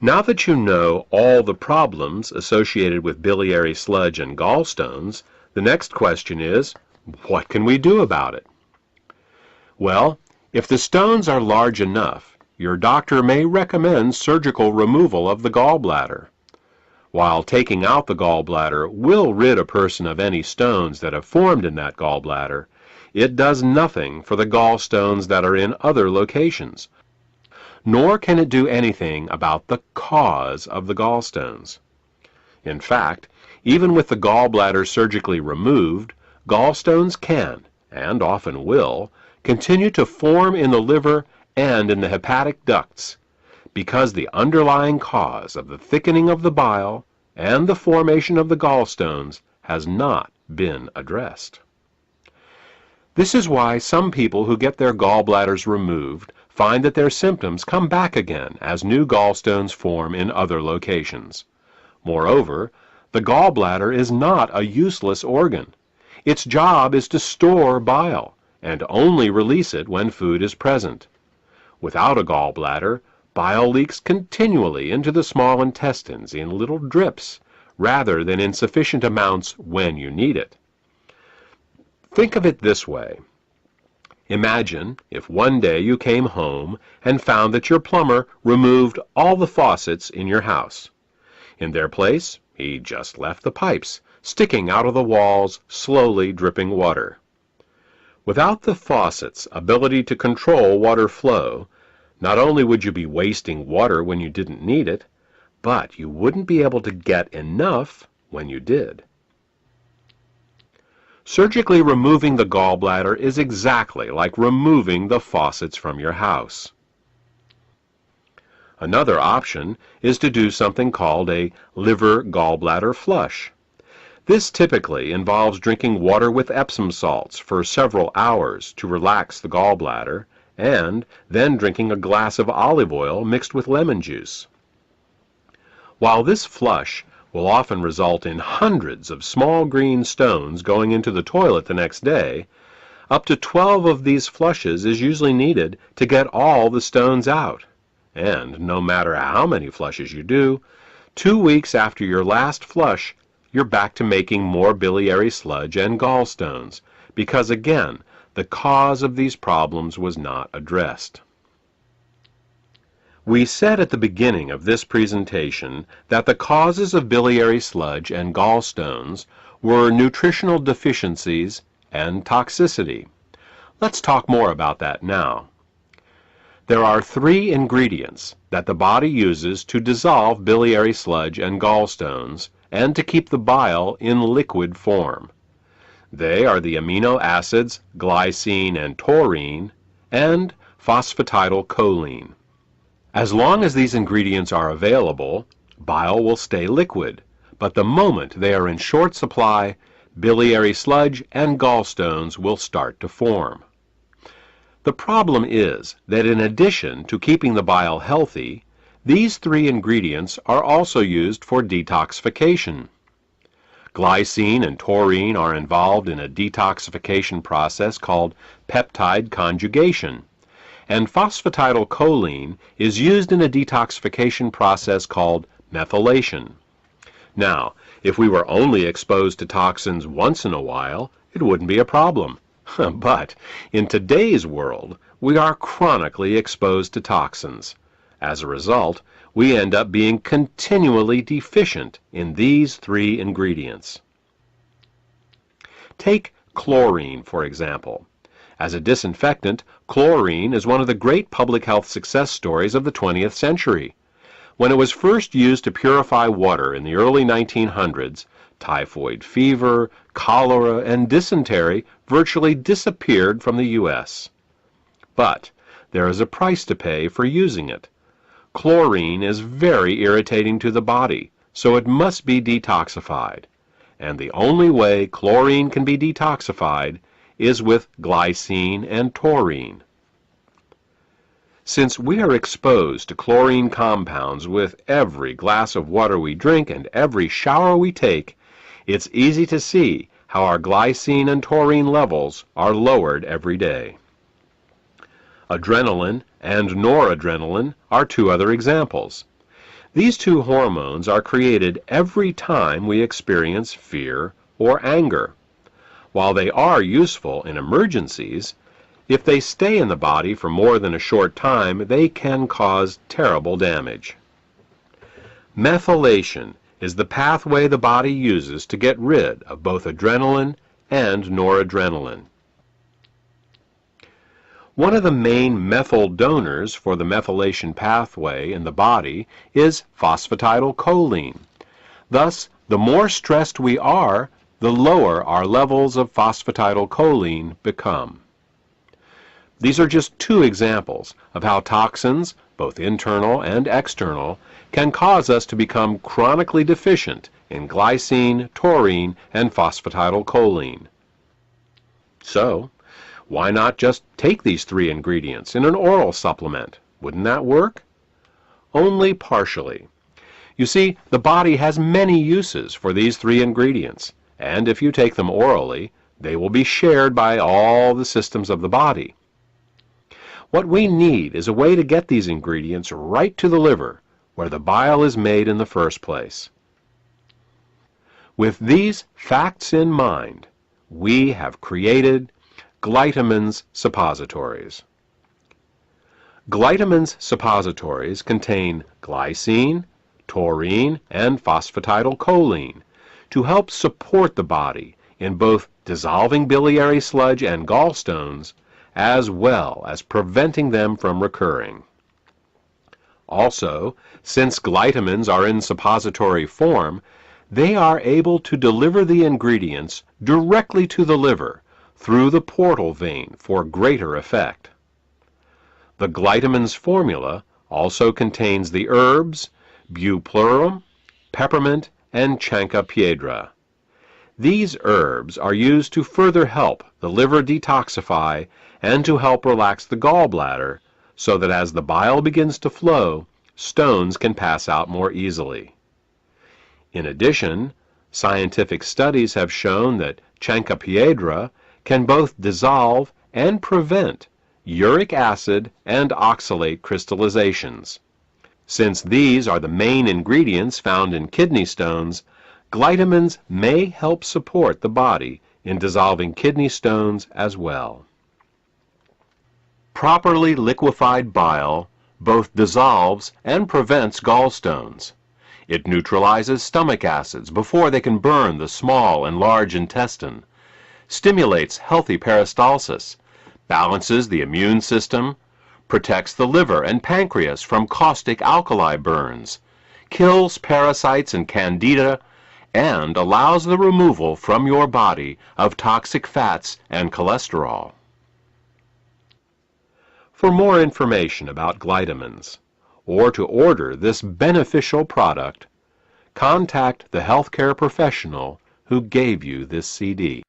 Now that you know all the problems associated with biliary sludge and gallstones, the next question is, what can we do about it? Well, if the stones are large enough, your doctor may recommend surgical removal of the gallbladder. While taking out the gallbladder will rid a person of any stones that have formed in that gallbladder, it does nothing for the gallstones that are in other locations, nor can it do anything about the cause of the gallstones. In fact, even with the gallbladder surgically removed, gallstones can, and often will, continue to form in the liver and in the hepatic ducts, because the underlying cause of the thickening of the bile and the formation of the gallstones has not been addressed. This is why some people who get their gallbladders removed find that their symptoms come back again as new gallstones form in other locations. Moreover, the gallbladder is not a useless organ. Its job is to store bile and only release it when food is present. Without a gallbladder, bile leaks continually into the small intestines in little drips, rather than in sufficient amounts when you need it. Think of it this way. Imagine if one day you came home and found that your plumber removed all the faucets in your house. In their place, he just left the pipes, sticking out of the walls, slowly dripping water. Without the faucet's ability to control water flow, not only would you be wasting water when you didn't need it, but you wouldn't be able to get enough when you did. Surgically removing the gallbladder is exactly like removing the faucets from your house. Another option is to do something called a liver gallbladder flush. This typically involves drinking water with Epsom salts for several hours to relax the gallbladder, and then drinking a glass of olive oil mixed with lemon juice. While this flush will often result in hundreds of small green stones going into the toilet the next day, up to 12 of these flushes is usually needed to get all the stones out. And no matter how many flushes you do, 2 weeks after your last flush, you're back to making more biliary sludge and gallstones, because again, the cause of these problems was not addressed. We said at the beginning of this presentation that the causes of biliary sludge and gallstones were nutritional deficiencies and toxicity. Let's talk more about that now. There are 3 ingredients that the body uses to dissolve biliary sludge and gallstones and to keep the bile in liquid form. They are the amino acids glycine and taurine and phosphatidylcholine. As long as these ingredients are available, bile will stay liquid, but the moment they are in short supply, biliary sludge and gallstones will start to form. The problem is that in addition to keeping the bile healthy, these 3 ingredients are also used for detoxification. Glycine and taurine are involved in a detoxification process called peptide conjugation, and phosphatidylcholine is used in a detoxification process called methylation. Now, if we were only exposed to toxins once in a while, it wouldn't be a problem. But in today's world, we are chronically exposed to toxins. As a result, we end up being continually deficient in these 3 ingredients. Take chlorine, for example. As a disinfectant, chlorine is one of the great public health success stories of the 20th century. When it was first used to purify water in the early 1900s, typhoid fever, cholera, and dysentery virtually disappeared from the U.S. But there is a price to pay for using it. Chlorine is very irritating to the body, so it must be detoxified. And the only way chlorine can be detoxified is with glycine and taurine. Since we are exposed to chlorine compounds with every glass of water we drink and every shower we take, it's easy to see how our glycine and taurine levels are lowered every day. Adrenaline and noradrenaline are 2 other examples. These two hormones are created every time we experience fear or anger. While they are useful in emergencies, if they stay in the body for more than a short time, they can cause terrible damage. Methylation is the pathway the body uses to get rid of both adrenaline and noradrenaline. One of the main methyl donors for the methylation pathway in the body is phosphatidylcholine. Thus, the more stressed we are, the lower our levels of phosphatidylcholine become. These are just two examples of how toxins, both internal and external, can cause us to become chronically deficient in glycine, taurine, and phosphatidylcholine. So, why not just take these three ingredients in an oral supplement? Wouldn't that work? Only partially. You see, the body has many uses for these three ingredients, and if you take them orally, they will be shared by all the systems of the body. What we need is a way to get these ingredients right to the liver, where the bile is made in the first place. With these facts in mind, we have created Glytamins suppositories. Glytamins suppositories contain glycine, taurine, and phosphatidylcholine to help support the body in both dissolving biliary sludge and gallstones, as well as preventing them from recurring. Also, since glytamins are in suppository form, they are able to deliver the ingredients directly to the liver through the portal vein for greater effect. The glytamins formula also contains the herbs bupleurum, peppermint, and chancropiedra. These herbs are used to further help the liver detoxify and to help relax the gallbladder so that as the bile begins to flow, stones can pass out more easily. In addition, scientific studies have shown that chancropiedra can both dissolve and prevent uric acid and oxalate crystallizations. Since these are the main ingredients found in kidney stones, glytamins may help support the body in dissolving kidney stones as well. Properly liquefied bile both dissolves and prevents gallstones. It neutralizes stomach acids before they can burn the small and large intestine, stimulates healthy peristalsis, balances the immune system, protects the liver and pancreas from caustic alkali burns, kills parasites and candida, and allows the removal from your body of toxic fats and cholesterol. For more information about glytamins, or to order this beneficial product, contact the healthcare professional who gave you this CD.